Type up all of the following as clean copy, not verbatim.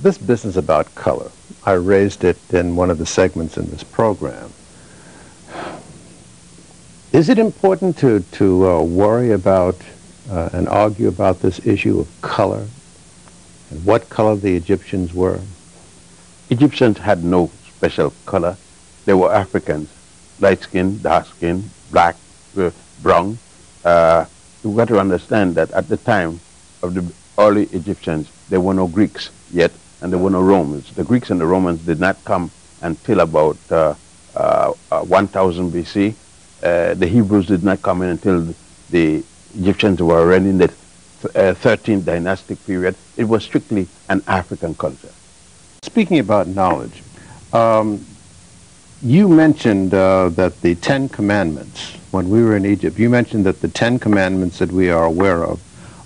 This business about color, I raised it in one of the segments in this program. Is it important to worry about and argue about this issue of color and what color the Egyptians were? Egyptians had no special color. They were Africans, light skin, dark skin, black, brown. You've got to understand that at the time of the early Egyptians, there were no Greeks yet, and there were no Romans. The Greeks and the Romans did not come until about 1000 BC. The Hebrews did not come in until the Egyptians were already in the 13th dynastic period. It was strictly an African culture. Speaking about knowledge, you mentioned that the 10 Commandments, when we were in Egypt, you mentioned that the 10 Commandments that we are aware of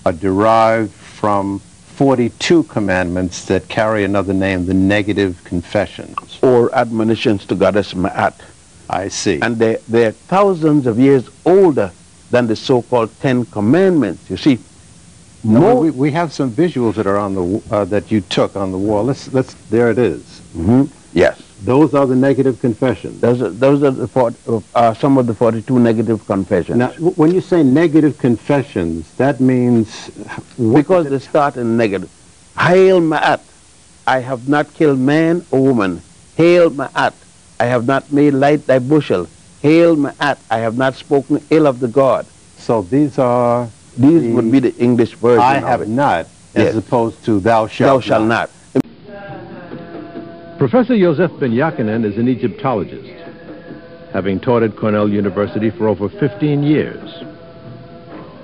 are derived from 42 commandments that carry another name, the negative confessions. Or admonitions to Goddess Ma'at. I see. And they're thousands of years older than the so-called 10 Commandments. You see, we have some visuals that are on the that you took on the wall. There it is. Mm-hmm. Yes. Those are the negative confessions. Those are the some of the 42 negative confessions. Now, when you say negative confessions, that means... Because they start in negative. Hail Ma'at, I have not killed man or woman. Hail Ma'at, I have not made light thy bushel. Hail Ma'at, I have not spoken ill of the God. So these are... These would be the English version I have not, as opposed to thou shalt not. Professor Joseph Ben Yakinen is an Egyptologist, having taught at Cornell University for over 15 years.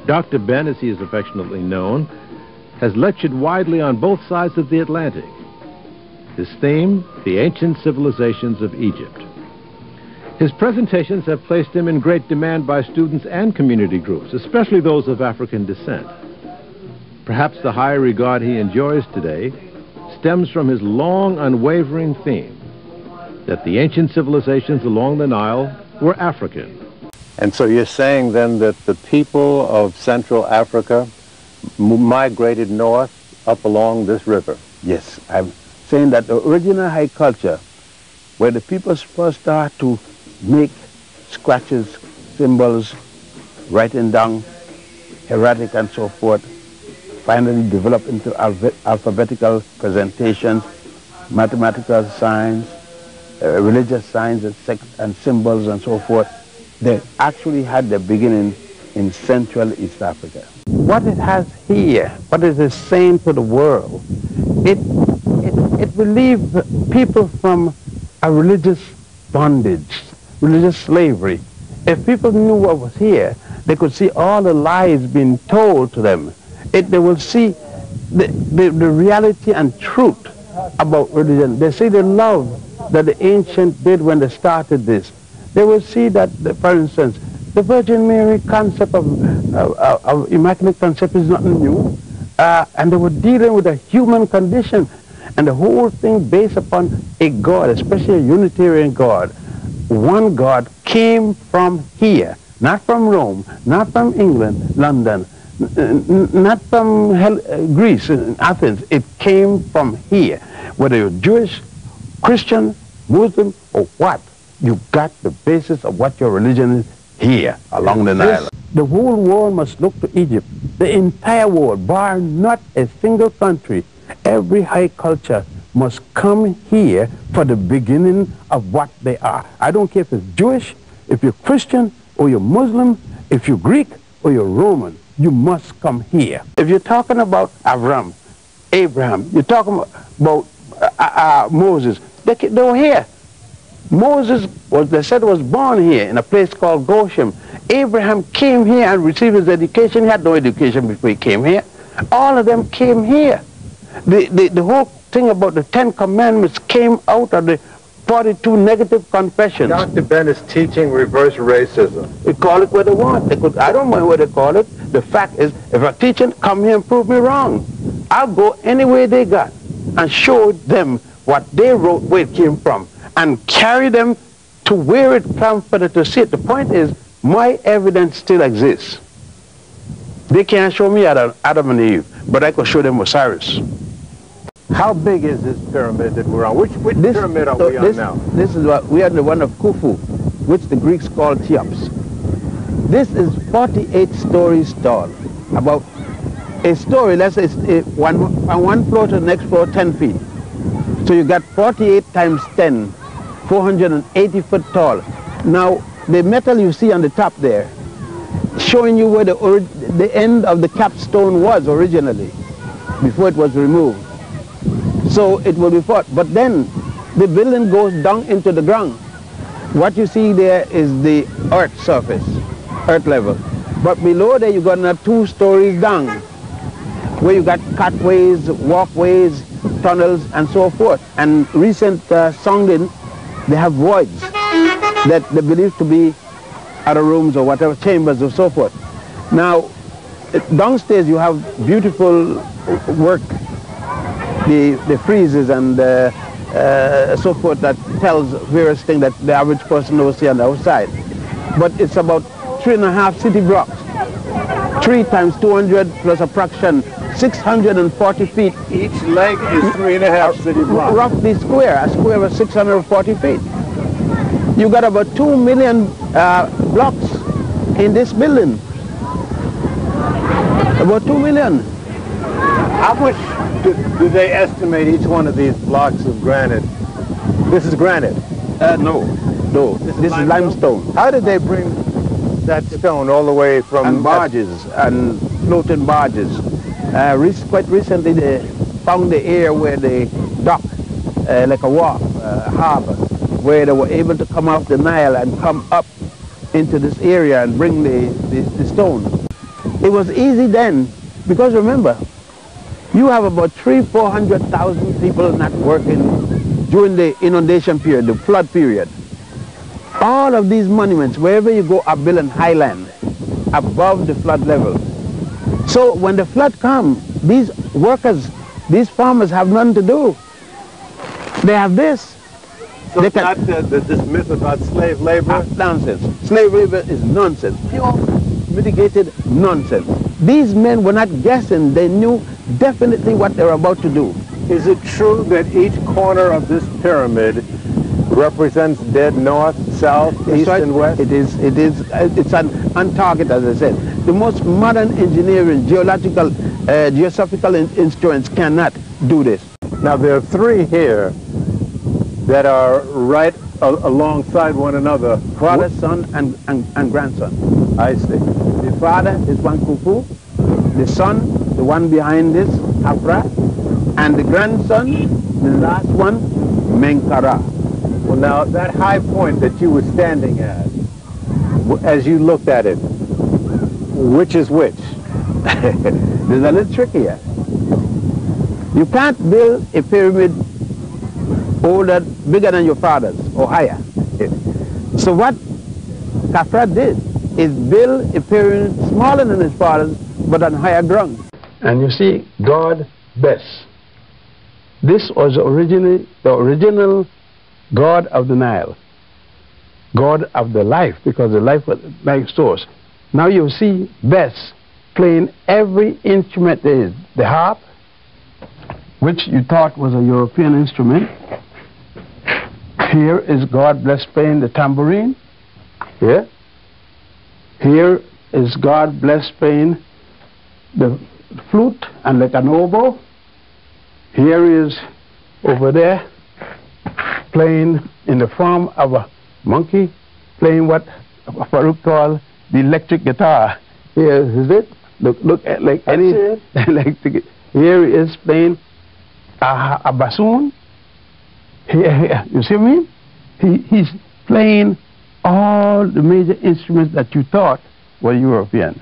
Dr. Ben, as he is affectionately known, has lectured widely on both sides of the Atlantic. His theme, the ancient civilizations of Egypt. His presentations have placed him in great demand by students and community groups, especially those of African descent. Perhaps the high regard he enjoys today stems from his long, unwavering theme that the ancient civilizations along the Nile were African. And so you're saying then that the people of Central Africa migrated north up along this river? Yes, I'm saying that the original high culture, where the people first start to make scratches, symbols, writing down, hieratic and so forth, finally develop into alphabetical presentations, mathematical signs, religious signs and symbols and so forth. They actually had their beginning in Central East Africa. What it has here, what it is saying to the world, it relieved people from a religious bondage, religious slavery. If people knew what was here, they could see all the lies being told to them. They will see the reality and truth about religion. They see the love that the ancients did when they started this. They will see that, for instance, the Virgin Mary concept of Immaculate Conception is nothing new. And they were dealing with a human condition. And the whole thing based upon a God, especially a Unitarian God. One God came from here, not from Rome, not from England, London, not from Greece, Athens. It came from here. Whether you're Jewish, Christian, Muslim, or what, you got the basis of what your religion is here, along the Nile. The whole world must look to Egypt. The entire world, bar not a single country. Every high culture must come here for the beginning of what they are. I don't care if it's Jewish, if you're Christian, or you're Muslim, if you're Greek, or you're Roman. You must come here. If you're talking about Abraham, you're talking about Moses, they were here. Moses, they said, was born here in a place called Goshen. Abraham came here and received his education. He had no education before he came here. All of them came here. The whole thing about the 10 Commandments came out of the 42 negative confessions. Dr. Ben is teaching reverse racism. They call it what they want. I don't mind what they call it. The fact is, if a teacher come here and prove me wrong, I'll go anywhere they got and show them what they wrote, where it came from, and carry them to where it comes for them to see it. The point is, my evidence still exists. They can't show me Adam and Eve, but I could show them Osiris. How big is this pyramid that we're on? Which pyramid are we on now? This is what we are the one of Khufu, which the Greeks called Cheops. This is 48 stories tall. About a story, let's say, on one floor to the next floor, 10 feet. So you got 48 times 10, 480 foot tall. Now, the metal you see on the top there, showing you where the end of the capstone was originally, before it was removed. So it will be fought. But then the building goes down into the ground. What you see there is the earth surface, earth level. But below there you got another 2 stories down, where you got cutways, walkways, tunnels, and so forth. And recent sounding, they have voids that they believe to be other rooms or whatever, chambers or so forth. Now, downstairs you have beautiful work, the friezes and so forth, that tells various things that the average person will see on the outside. But it's about 3.5 city blocks. 3 times 200 plus a fraction, 640 feet. Each leg is 3.5 city blocks. Roughly square. A square was 640 feet. You got about 2 million blocks in this building. About 2 million. How much do they estimate each one of these blocks of granite? This is granite? No. This is limestone. How did they bring that stone all the way from... And barges, and floating barges. Quite recently they found the area where they dock, like a wharf, a harbor, where they were able to come off the Nile and come up into this area and bring the stone. It was easy then, because remember, you have about 300,000–400,000 people not working during the inundation period, the flood period. All of these monuments, wherever you go, are built in highland, above the flood level. So when the flood comes, these workers, these farmers have nothing to do. They have this. So it's not this myth about slave labor? Nonsense. Slave labor is nonsense. Pure, mitigated nonsense. These men were not guessing. They knew definitely what they were about to do. Is it true that each corner of this pyramid represents dead north, south, east, and west? It is. It's on target, as I said. The most modern engineering, geological, geosophical instruments cannot do this. Now there are 3 here that are right alongside one another. Father, son, and grandson. I see. The father is one Khufu, the son, the one behind this, Afra, and the grandson, the last one, Menkara. Well, now that high point that you were standing at, as you looked at it, which is which? There's a little trick here. You can't build a pyramid bigger than your father's or higher. So what Khafra did is build a pyramid smaller than his father's but on higher ground. And you see, God Bes. This was originally the original God of the Nile, God of the life, because the life was life source. Now you see Bes playing every instrument there is. The harp, which you thought was a European instrument. Here is God Bless playing the tambourine. Here. Here is God Bless playing the flute and like an oboe. Here is over there playing in the form of a monkey, playing what Farouk called the electric guitar. Here is it. Look at like any electric. Here he is playing a bassoon. Here, you see me? He's playing all the major instruments that you thought were European.